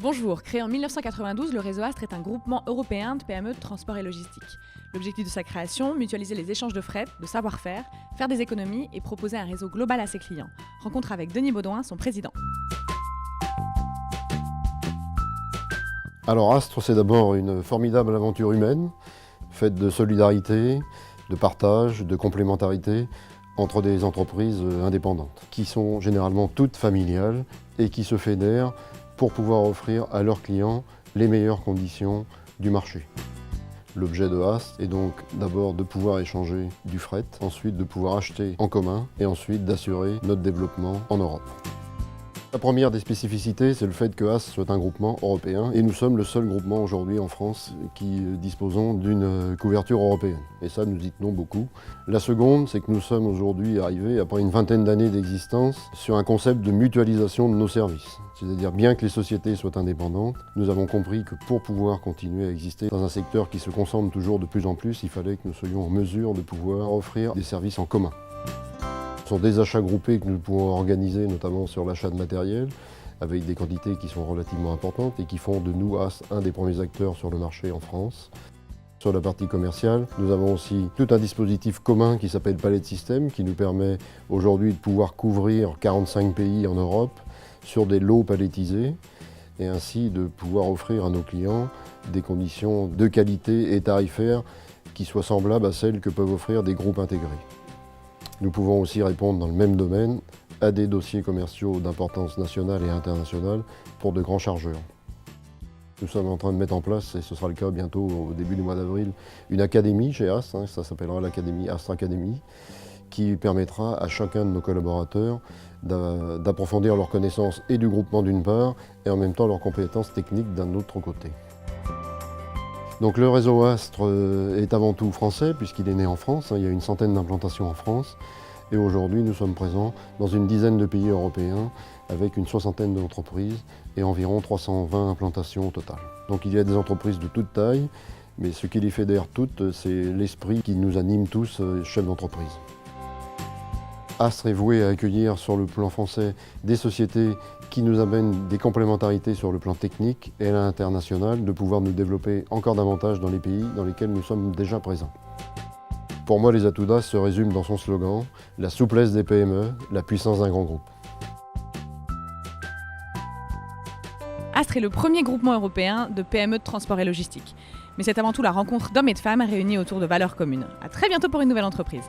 Bonjour, créé en 1992, le réseau Astre est un groupement européen de PME de transport et logistique. L'objectif de sa création, mutualiser les échanges de fret, de savoir-faire, faire des économies et proposer un réseau global à ses clients. Rencontre avec Denis Baudouin, son président. Alors Astre, c'est d'abord une formidable aventure humaine, faite de solidarité, de partage, de complémentarité entre des entreprises indépendantes, qui sont généralement toutes familiales et qui se fédèrent pour pouvoir offrir à leurs clients les meilleures conditions du marché. L'objet de Astre est donc d'abord de pouvoir échanger du fret, ensuite de pouvoir acheter en commun et ensuite d'assurer notre développement en Europe. La première des spécificités, c'est le fait que Astre soit un groupement européen et nous sommes le seul groupement aujourd'hui en France qui disposons d'une couverture européenne. Et ça, nous y tenons beaucoup. La seconde, c'est que nous sommes aujourd'hui arrivés, après une vingtaine d'années d'existence, sur un concept de mutualisation de nos services. C'est-à-dire, bien que les sociétés soient indépendantes, nous avons compris que pour pouvoir continuer à exister dans un secteur qui se concentre toujours de plus en plus, il fallait que nous soyons en mesure de pouvoir offrir des services en commun. Ce sont des achats groupés que nous pouvons organiser, notamment sur l'achat de matériel, avec des quantités qui sont relativement importantes et qui font de nous un des premiers acteurs sur le marché en France. Sur la partie commerciale, nous avons aussi tout un dispositif commun qui s'appelle Pallet System, qui nous permet aujourd'hui de pouvoir couvrir 45 pays en Europe sur des lots palettisés et ainsi de pouvoir offrir à nos clients des conditions de qualité et tarifaires qui soient semblables à celles que peuvent offrir des groupes intégrés. Nous pouvons aussi répondre dans le même domaine à des dossiers commerciaux d'importance nationale et internationale pour de grands chargeurs. Nous sommes en train de mettre en place, et ce sera le cas bientôt au début du mois d'avril, une académie chez Astre, ça s'appellera l'académie Astre Academy, qui permettra à chacun de nos collaborateurs d'approfondir leurs connaissances et du groupement d'une part, et en même temps leurs compétences techniques d'un autre côté. Donc le réseau Astre est avant tout français puisqu'il est né en France, il y a une centaine d'implantations en France et aujourd'hui nous sommes présents dans une dizaine de pays européens avec une soixantaine d'entreprises et environ 320 implantations au total. Donc il y a des entreprises de toute taille, mais ce qui les fédère toutes, c'est l'esprit qui nous anime tous, chefs d'entreprise. Astre est voué à accueillir sur le plan français des sociétés qui nous amènent des complémentarités sur le plan technique et à l'international, de pouvoir nous développer encore davantage dans les pays dans lesquels nous sommes déjà présents. Pour moi, les atouts d'Astre se résument dans son slogan, la souplesse des PME, la puissance d'un grand groupe. Astre est le premier groupement européen de PME de transport et logistique. Mais c'est avant tout la rencontre d'hommes et de femmes réunis autour de valeurs communes. À très bientôt pour une nouvelle entreprise.